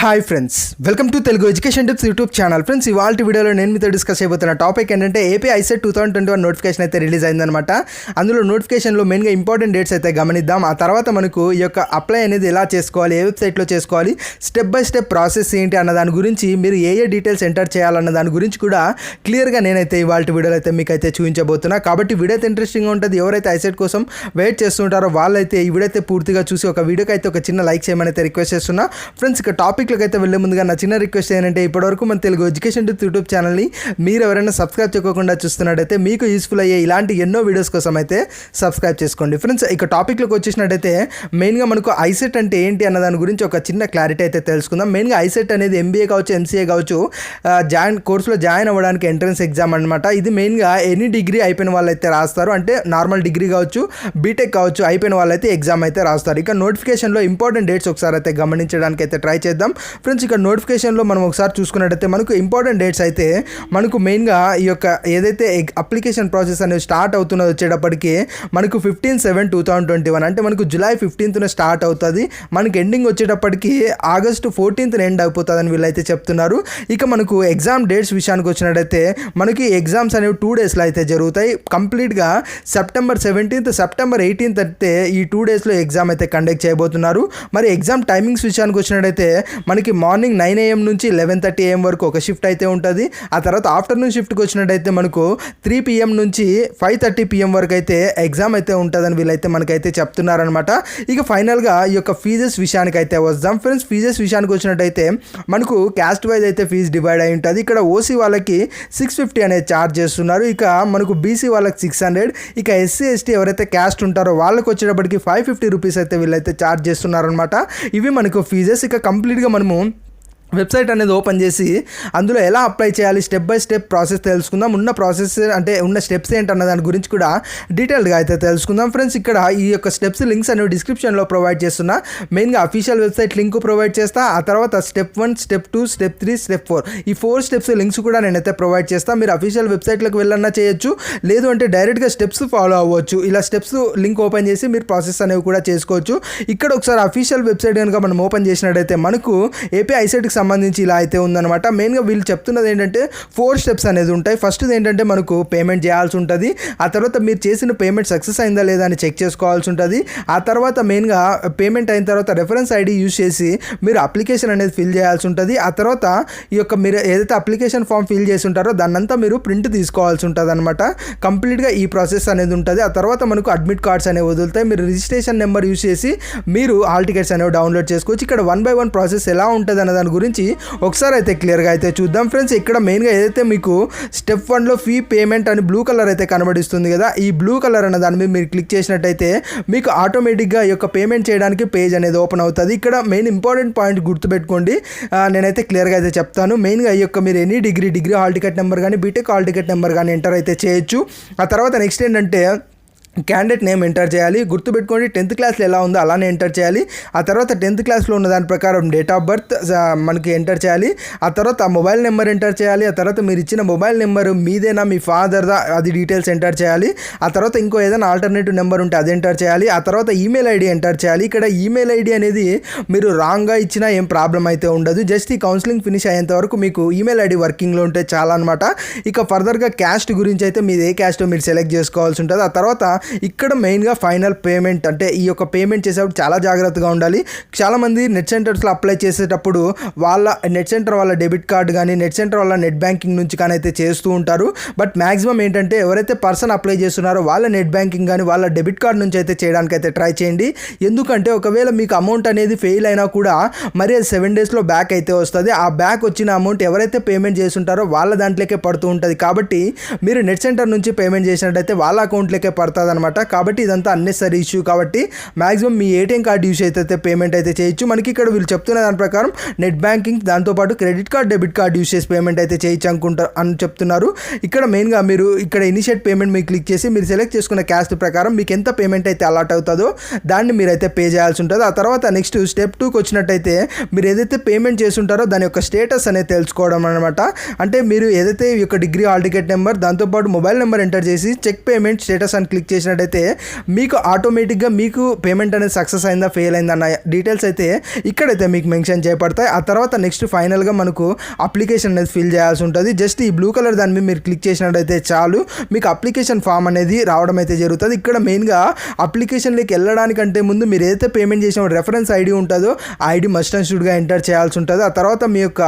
Hi friends, welcome to Telugu education tips YouTube channel. Friends, ఇవాళ వీడియోలో నేను మీతో డిస్కస్ చేయబోతున్న టాపిక్ ఏంటంటే ఏపీ icet 2021 నోటిఫికేషన్ అయితే రిలీజ్ అయిందనమాట. అందులో నోటిఫికేషన్లో మెయిన్గా ఇంపార్టెంట్ డేట్స్ అయితే గమనిద్దాం. ఆ తర్వాత మనకు ఈ యొక్క అప్లై అనేది ఎలా చేసుకోవాలి, ఏ వెబ్సైట్లో చేసుకోవాలి, స్టెప్ బై స్టెప్ ప్రాసెస్ ఏంటి అన్న దాని గురించి, మీరు ఏ డీటెయిల్స్ ఎంటర్ చేయాలన్న దాని గురించి కూడా క్లియర్గా నేనైతే ఇవాళ వీడియోలో అయితే మీకు అయితే చూపించబోతున్నా. కాబట్టి వీడియో అయితే ఇంట్రెస్టింగ్గా ఉంటుంది. ఎవరైతే icet కోసం వెయిట్ చేస్తుంటారో వాళ్ళైతే ఈ వీడియో అయితే పూర్తిగా చూసి ఒక వీడియోకి అయితే ఒక చిన్న లైక్ చేయమని అయితే రిక్వెస్ట్ చేస్తున్నా. ఫ్రెండ్స్, ఇక టాపిక్లోకి అయితే వెళ్ళే ముందుగా నా చిన్న రిక్వెస్ట్ ఏంటంటే, ఇప్పటివరకు మన తెలుగు ఎడ్యుకేషన్ టిప్స్ యూట్యూబ్ ఛానల్ని మీరు ఎవరైనా సబ్స్క్రైబ్ చేయకుండా చూస్తున్నట్టయితే మీకు యూస్ఫుల్ అయ్యే ఇలాంటి ఎన్నో వీడియోస్ కోసం అయితే సబ్స్క్రైబ్ చేసుకోండి. ఫ్రెండ్స్, ఇక టాపిక్లోకి వచ్చేసినట్టయితే మెయిన్గా మనకు icet అంటే ఏంటి అన్న దాని గురించి ఒక చిన్న క్లారిటీ అయితే తెలుసుకుందాం. మెయిన్గా icet అనేది MBA కావచ్చు, MCA కావచ్చు, కోర్సులో జాయిన్ అవ్వడానికి ఎంట్రన్స్ ఎగ్జామ్ అనమాట. ఇది మెయిన్గా ఎనీ డిగ్రీ అయిపోయిన వాళ్ళైతే రాస్తారు. అంటే నార్మల్ డిగ్రీ కావచ్చు, బీటెక్ కావచ్చు, అయిపోయిన వాళ్ళైతే ఎగ్జామ్ అయితే రాస్తారు. ఇక నోటిఫికేషన్లో ఇంపార్టెంట్ డేట్స్ ఒకసారి అయితే గమనించడానికి అయితే ట్రై చేద్దాం. ఫ్రెండ్స్, ఇక్కడ నోటిఫికేషన్లో మనం ఒకసారి చూసుకున్నట్టయితే మనకు ఇంపార్టెంట్ డేట్స్ అయితే మనకు మెయిన్గా ఈ యొక్క ఏదైతే అప్లికేషన్ ప్రాసెస్ అనేది స్టార్ట్ అవుతున్నది వచ్చేటప్పటికి మనకు 15/7/2021 అంటే మనకు జూలై 15th స్టార్ట్ అవుతుంది. మనకి ఎండింగ్ వచ్చేటప్పటికి ఆగస్టు 14th ఎండ్ అయిపోతుందని వీళ్ళైతే చెప్తున్నారు. ఇక మనకు ఎగ్జామ్ డేట్స్ విషయానికి వచ్చినట్టయితే మనకి ఎగ్జామ్స్ అనేవి 2 డేస్లో అయితే జరుగుతాయి. కంప్లీట్గా September 17th, September 18th అయితే ఈ 2 డేస్లో ఎగ్జామ్ అయితే కండక్ట్ చేయబోతున్నారు. మరి ఎగ్జామ్ టైమింగ్స్ విషయానికి వచ్చినట్టయితే మనకి మార్నింగ్ 9 AM నుంచి 11:30 AM వరకు ఒక షిఫ్ట్ అయితే ఉంటుంది. ఆ తర్వాత ఆఫ్టర్నూన్ షిఫ్ట్కి వచ్చినట్టయితే మనకు 3 PM నుంచి 5:30 PM వరకు అయితే ఎగ్జామ్ అయితే ఉంటుందని వీళ్ళైతే మనకైతే చెప్తున్నారనమాట. ఇక ఫైనల్గా ఈ యొక్క ఫీజెస్ విషయానికి అయితే వద్దాం. ఫ్రెండ్స్, ఫీజెస్ విషయానికి వచ్చినట్టయితే మనకు క్యాస్ట్ వైజ్ అయితే ఫీజు డివైడ్ అయి ఉంటుంది. ఇక్కడ ఓసీ వాళ్ళకి 650 అనేది ఛార్జ్ చేస్తున్నారు. ఇక మనకు బీసీ వాళ్ళకి 600, ఇక SC ST ఎవరైతే క్యాస్ట్ ఉంటారో వాళ్ళకి వచ్చేటప్పటికి 550 రూపీస్ అయితే వీళ్ళైతే ఛార్జ్ చేస్తున్నారనమాట. ఇవి మనకు ఫీజెస్. ఇక కంప్లీట్గా మనము వెబ్సైట్ అనేది ఓపెన్ చేసి అందులో ఎలా అప్లై చేయాలి, స్టెప్ బై స్టెప్ ప్రాసెస్ తెలుసుకుందాం. ఉన్న ప్రాసెస్ అంటే ఉన్న స్టెప్స్ ఏంటన్న దాని గురించి కూడా డీటెయిల్గా అయితే తెలుసుకుందాం. ఫ్రెండ్స్, ఇక్కడ ఈ యొక్క స్టెప్స్ లింక్స్ అనేవి డిస్క్రిప్షన్లో ప్రొవైడ్ చేస్తున్నా. మెయిన్గా అఫీషియల్ వెబ్సైట్ లింక్ ప్రొవైడ్ చేస్తా. ఆ తర్వాత స్టెప్ 1, స్టెప్ 2, స్టెప్ 3, స్టెప్ 4 ఈ 4 స్టెప్స్ లింక్స్ కూడా నేనైతే ప్రొవైడ్ చేస్తాను. మీరు అఫీషియల్ వెబ్సైట్లోకి వెళ్ళన్నా చేయొచ్చు, లేదు అంటే డైరెక్ట్గా స్టెప్స్ ఫాలో అవ్వచ్చు. ఇలా స్టెప్స్ లింక్ ఓపెన్ చేసి మీరు ప్రాసెస్ అనేవి కూడా చేసుకోవచ్చు. ఇక్కడ ఒకసారి అఫీషియల్ వెబ్సైట్ కనుక మనం ఓపెన్ చేసినట్టయితే మనకు ఏపీ icetకి సంబంధించి ఇలా అయితే ఉందన్నమాట. మెయిన్గా వీళ్ళు చెప్తున్నది ఏంటంటే 4 స్టెప్స్ అనేది ఉంటాయి. ఫస్ట్ ఏంటంటే మనకు పేమెంట్ చేయాల్సి ఉంటుంది. ఆ తర్వాత మీరు చేసిన పేమెంట్ సక్సెస్ అయిందా లేదా అని చెక్ చేసుకోవాల్సి ఉంటుంది. ఆ తర్వాత మెయిన్గా పేమెంట్ అయిన తర్వాత రెఫరెన్స్ ఐడి యూజ్ చేసి మీరు అప్లికేషన్ అనేది ఫిల్ చేయాల్సి ఉంటుంది. ఆ తర్వాత ఈ యొక్క మీరు ఏదైతే అప్లికేషన్ ఫామ్ ఫిల్ చేసి ఉంటారో దాన్నంతా మీరు ప్రింట్ తీసుకోవాల్సి ఉంటుంది అనమాట. కంప్లీట్గా ఈ ప్రాసెస్ అనేది ఉంటుంది. ఆ తర్వాత మనకు అడ్మిట్ కార్డ్స్ అనేవి వదులుతాయి. మీరు రిజిస్ట్రేషన్ నెంబర్ యూజ్ చేసి మీరు హాల్ టికెట్స్ అనేవి డౌన్లోడ్ చేసుకోవచ్చు. ఇక్కడ 1 by 1 ప్రాసెస్ ఎలా ఉంటుంది అన్న దాని గురించి ఒకసారి అయితే క్లియర్గా అయితే చూద్దాం. ఫ్రెండ్స్, ఇక్కడ మెయిన్గా ఏదైతే మీకు స్టెప్ 1లో ఫీ పేమెంట్ అని బ్లూ కలర్ అయితే కనబడిస్తుంది కదా, ఈ బ్లూ కలర్ అన్న దాని మీద మీరు క్లిక్ చేసినట్టయితే మీకు ఆటోమేటిక్గా ఈ యొక్క పేమెంట్ చేయడానికి పేజ్ అనేది ఓపెన్ అవుతుంది. ఇక్కడ మెయిన్ ఇంపార్టెంట్ పాయింట్ గుర్తుపెట్టుకోండి, నేనైతే క్లియర్గా అయితే చెప్తాను. మెయిన్గా ఈ యొక్క మీరు any degree hall ticket number కానీ, బీటెక్ హాల్ టికెట్ నెంబర్ కానీ ఎంటర్ అయితే చేయొచ్చు. ఆ తర్వాత నెక్స్ట్ ఏంటంటే క్యాండిడేట్ నేమ్ ఎంటర్ చేయాలి. గుర్తుపెట్టుకోండి, 10th క్లాస్లో ఎలా ఉందో అలానే ఎంటర్ చేయాలి. ఆ తర్వాత 10th క్లాస్లో ఉన్న దాని ప్రకారం డేట్ ఆఫ్ బర్త్ మనకి ఎంటర్ చేయాలి. ఆ తర్వాత ఆ మొబైల్ నెంబర్ ఎంటర్ చేయాలి. ఆ తర్వాత మీరు ఇచ్చిన మొబైల్ నెంబర్ మీదేనా, మీ ఫాదర్దా, అది డీటెయిల్స్ ఎంటర్ చేయాలి. ఆ తర్వాత ఇంకో ఏదైనా ఆల్టర్నేటివ్ నెంబర్ ఉంటే అది ఎంటర్ చేయాలి. ఆ తర్వాత ఈమెయిల్ ఐడి ఎంటర్ చేయాలి. ఇక్కడ ఈమెయిల్ ఐడి అనేది మీరు రాంగ్గా ఇచ్చినా ఏం ప్రాబ్లం అయితే ఉండదు. జస్ట్ ఈ కౌన్సిలింగ్ ఫినిష్ అయ్యేంత వరకు మీకు ఈమెయిల్ ఐడి వర్కింగ్లో ఉంటే చాలా అనమాట. ఇక ఫర్దర్గా క్యాస్ట్ గురించి అయితే మీది ఏ క్యాస్టో మీరు సెలెక్ట్ చేసుకోవాల్సి ఉంటుంది. ఆ తర్వాత ఇక్కడ మెయిన్గా ఫైనల్ పేమెంట్ అంటే ఈ యొక్క పేమెంట్ చేసేటప్పుడు చాలా జాగ్రత్తగా ఉండాలి. చాలామంది నెట్ సెంటర్స్లో అప్లై చేసేటప్పుడు వాళ్ళ నెట్ సెంటర్ వాళ్ళ డెబిట్ కార్డు కానీ, నెట్ సెంటర్ వాళ్ళ నెట్ బ్యాంకింగ్ నుంచి కానీ అయితే చేస్తూ ఉంటారు. బట్ మ్యాక్సిమం ఏంటంటే ఎవరైతే పర్సన్ అప్లై చేస్తున్నారో వాళ్ళ నెట్ బ్యాంకింగ్ కానీ, వాళ్ళ డెబిట్ కార్డు నుంచి అయితే చేయడానికి అయితే ట్రై చేయండి. ఎందుకంటే ఒకవేళ మీకు అమౌంట్ అనేది ఫెయిల్ అయినా కూడా మరి అది 7 daysలో బ్యాక్ అయితే వస్తుంది. ఆ బ్యాక్ వచ్చిన అమౌంట్ ఎవరైతే పేమెంట్ చేస్తుంటారో వాళ్ళ దాంట్లోకే పడుతూ ఉంటుంది. కాబట్టి మీరు నెట్ సెంటర్ నుంచి పేమెంట్ చేసినట్టయితే వాళ్ళ అకౌంట్లోకే పడుతుంది అనమాట. కాబట్టి ఇదంతా అన్నెసరీ ఇష్యూ. కాబట్టి మాక్సిమం మీ ఏటీఎం కార్డు యూజ్ అయితే పేమెంట్ అయితే చేయొచ్చు. మనకి ఇక్కడ వీళ్ళు చెప్తున్న దాని ప్రకారం నెట్ బ్యాంకింగ్, దాంతోపాటు credit card, debit card use చేసి పేమెంట్ అయితే చేయొచ్చు అని చెప్తున్నారు. ఇక్కడ మెయిన్గా మీరు ఇక్కడ ఇనిషియేట్ పేమెంట్ మీరు క్లిక్ చేసి మీరు సెలెక్ట్ చేసుకున్న క్యాస్ట్ ప్రకారం మీకు ఎంత పేమెంట్ అయితే అలాట్ అవుతుందో దాన్ని మీరైతే పే చేయాల్సి ఉంటుంది. ఆ తర్వాత నెక్స్ట్ స్టెప్ 2కి వచ్చినట్టయితే మీరు ఏదైతే పేమెంట్ చేస్తుంటారో దాని యొక్క స్టేటస్ అనేది తెలుసుకోవడం అనమాట. అంటే మీరు ఏదైతే ఈ యొక్క డిగ్రీ హాల్ టికెట్ నెంబర్, దాంతోపాటు మొబైల్ నెంబర్ ఎంటర్ చేసి చెక్ పేమెంట్ స్టేటస్ అని క్లిక్ చేసి చేసినట్టయితే మీకు ఆటోమేటిక్గా మీకు పేమెంట్ అనేది సక్సెస్ అయిందా ఫెయిల్ అయిందా అన్న డీటెయిల్స్ అయితే ఇక్కడైతే మీకు మెన్షన్ చేయబడతాయి. ఆ తర్వాత నెక్స్ట్ ఫైనల్గా మనకు అప్లికేషన్ అనేది ఫిల్ చేయాల్సి ఉంటుంది. జస్ట్ ఈ బ్లూ కలర్ దాని మీద మీరు క్లిక్ చేసినట్టయితే చాలు మీకు అప్లికేషన్ ఫామ్ అనేది రావడం అయితే జరుగుతుంది. ఇక్కడ మెయిన్గా అప్లికేషన్లోకి వెళ్ళడానికంటే ముందు మీరు ఏదైతే పేమెంట్ చేసిన రెఫరెన్స్ ఐడి ఉంటుందో ఆ ఐడి మస్ట్ అండ్ షుడ్గా ఎంటర్ చేయాల్సి ఉంటుంది. ఆ తర్వాత మీ యొక్క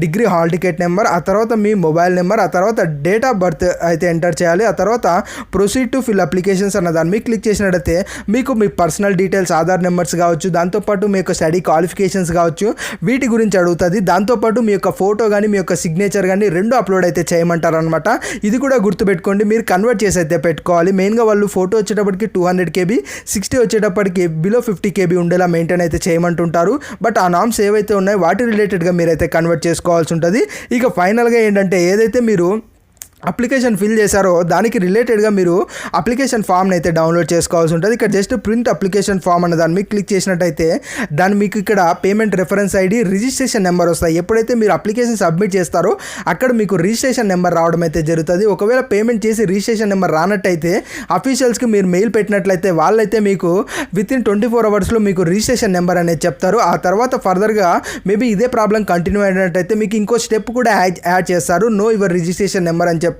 డిగ్రీ హాల్ టికెట్ నెంబర్, ఆ తర్వాత మీ మొబైల్ నెంబర్, ఆ తర్వాత డేట్ ఆఫ్ బర్త్ అయితే ఎంటర్ చేయాలి. ఆ తర్వాత ప్రొసీడ్ టు ఫిల్ అప్లికేషన్స్ అన్న దాన్ని మీకు క్లిక్ చేసినట్టయితే మీకు మీ పర్సనల్ డీటెయిల్స్, ఆధార్ నెంబర్స్ కావచ్చు, దాంతోపాటు మీ యొక్క స్టడీ క్వాలిఫికేషన్స్ కావచ్చు, వీటి గురించి అడుగుతుంది. దాంతోపాటు మీ యొక్క ఫోటో కానీ మీ యొక్క సిగ్నేచర్ కానీ రెండు అప్లోడ్ అయితే చేయమంటారు అనమాట. ఇది కూడా గుర్తుపెట్టుకోండి, మీరు కన్వర్ట్ చేసి అయితే పెట్టుకోవాలి. మెయిన్గా వాళ్ళు ఫోటో వచ్చేటప్పటికి 200 KB, 60 వచ్చేటప్పటికి బిలో 50 KB ఉండేలా మెయింటైన్ అయితే చేయమంటుంటారు. బట్ ఆ నామ్స్ ఏవైతే ఉన్నాయో వాటి రిలేటెడ్గా మీరైతే కన్వర్ట్ చేసుకోవాల్సి ఉంటుంది. ఇక ఫైనల్గా ఏంటంటే ఏదైతే మీరు అప్లికేషన్ ఫిల్ చేశారో దానికి రిలేటెడ్గా మీరు అప్లికేషన్ ఫామ్ని అయితే డౌన్లోడ్ చేసుకోవాల్సి ఉంటుంది. ఇక్కడ జస్ట్ ప్రింట్ అప్లికేషన్ ఫామ్ అన్న దాన్ని మీకు క్లిక్ చేసినట్టయితే దాన్ని మీకు ఇక్కడ payment reference ID, registration number వస్తాయి. ఎప్పుడైతే మీరు అప్లికేషన్ సబ్మిట్ చేస్తారో అక్కడ మీకు రిజిస్ట్రేషన్ నెంబర్ రావడం అయితే జరుగుతుంది. ఒకవేళ పేమెంట్ చేసి రిజిస్ట్రేషన్ నెంబర్ రానట్టయితే అఫీషియల్స్కి మీరు మెయిల్ పెట్టినట్లయితే వాళ్ళైతే మీకు వితిన్ 24 అవర్స్లో మీకు రిజిస్ట్రేషన్ నెంబర్ అనేది చెప్తారు. ఆ తర్వాత ఫర్దర్గా మేబీ ఇదే ప్రాబ్లం కంటిన్యూ అయినట్టయితే మీకు ఇంకో స్టెప్ కూడా యాడ్ చేస్తారు, నో యువర్ రిజిస్ట్రేషన్ నెంబర్ అని చెప్పేసి.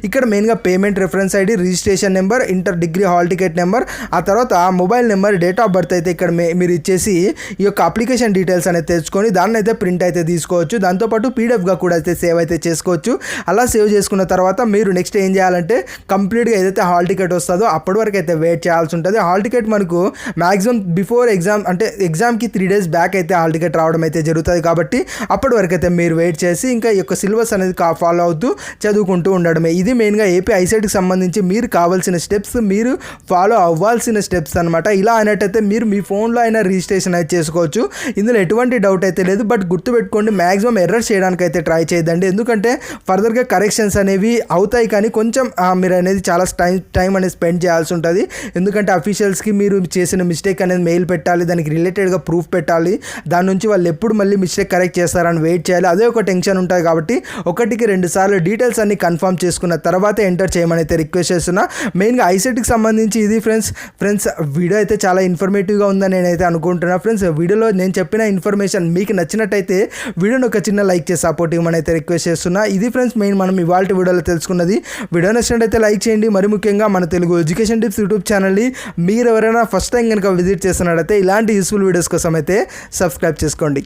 ఇక్కడ మెయిన్గా payment reference ID, registration number, inter degree hall ticket number, ఆ తర్వాత mobile number, date of birth అయితే ఇక్కడ మీరు ఇచ్చేసి ఈ యొక్క అప్లికేషన్ డీటెయిల్స్ అనేది తెచ్చుకొని దాన్ని అయితే ప్రింట్ అయితే తీసుకోవచ్చు. దాంతోపాటు పీడిఎఫ్గా కూడా అయితే సేవ్ అయితే చేసుకోవచ్చు. అలా సేవ్ చేసుకున్న తర్వాత మీరు నెక్స్ట్ ఏం చేయాలంటే కంప్లీట్గా ఏదైతే హాల్ టికెట్ వస్తుందో అప్పటి వరకు అయితే వెయిట్ చేయాల్సి ఉంటుంది. హాల్ టికెట్ మనకు మ్యాక్సిమం బిఫోర్ ఎగ్జామ్ అంటే ఎగ్జామ్కి 3 days బ్యాక్ అయితే హాల్ టికెట్ రావడం అయితే జరుగుతుంది. కాబట్టి అప్పటి వరకు అయితే మీరు వెయిట్ చేసి ఇంకా ఈ యొక్క సిలబస్ అనేది ఫాలో అవుతూ చదువుకుంటూ ఉండడమే. ఇది మెయిన్గా ఏపీ ఐసెట్కి సంబంధించి మీరు కావాల్సిన స్టెప్స్, మీరు ఫాలో అవ్వాల్సిన స్టెప్స్ అనమాట. ఇలా అయినట్టయితే మీరు మీ ఫోన్లో అయినా రిజిస్ట్రేషన్ అయితే చేసుకోవచ్చు. ఇందులో ఎటువంటి డౌట్ అయితే లేదు. బట్ గుర్తుపెట్టుకోండి, మ్యాక్సిమం ఎర్రర్ చేయడానికి అయితే ట్రై చేయదండి. ఎందుకంటే ఫర్దర్గా కరెక్షన్స్ అనేవి అవుతాయి కానీ కొంచెం మీరు అనేది చాలా టైం అనేది స్పెండ్ చేయాల్సి ఉంటుంది. ఎందుకంటే అఫీషియల్స్కి మీరు చేసిన మిస్టేక్ అనేది మెయిల్ పెట్టాలి, దానికి రిలేటెడ్గా ప్రూఫ్ పెట్టాలి, దాని నుంచి వాళ్ళు ఎప్పుడు మళ్ళీ మిస్టేక్ కరెక్ట్ చేస్తారని వెయిట్ చేయాలి. అదే ఒక టెన్షన్ ఉంటుంది. కాబట్టి 1-2 సార్లు డీటెయిల్స్ అన్ని కన్ఫర్మ్ చేసుకున్న తర్వాత ఎంటర్ చేయమని అయితే రిక్వెస్ట్ చేస్తున్నా. మెయిన్గా ఐసెట్కి సంబంధించి ఇది ఫ్రెండ్స్ వీడియో అయితే చాలా ఇన్ఫర్మేటివ్గా ఉందని నేనైతే అనుకుంటున్నా. ఫ్రెండ్స్ వీడియోలో నేను చెప్పిన ఇన్ఫర్మేషన్ మీకు నచ్చినట్టయితే వీడియోని ఒక చిన్న లైక్ చేసి సపోర్ట్ ఇవ్వమని అయితే రిక్వెస్ట్ చేస్తున్నా. ఇది ఫ్రెండ్స్ మనం ఇవాళ వీడియోలో తెలుసుకున్నది. వీడియో నచ్చినట్టయితే లైక్ చేయండి. మరి ముఖ్యంగా మన తెలుగు ఎడ్యుకేషన్ టిప్స్ యూట్యూబ్ ఛానల్ని మీరు ఎవరైనా ఫస్ట్ టైం కనుక విజిట్ చేస్తున్నట్టయితే ఇలాంటి యూస్ఫుల్ వీడియోస్ కోసం అయితే సబ్స్క్రైబ్ చేసుకోండి.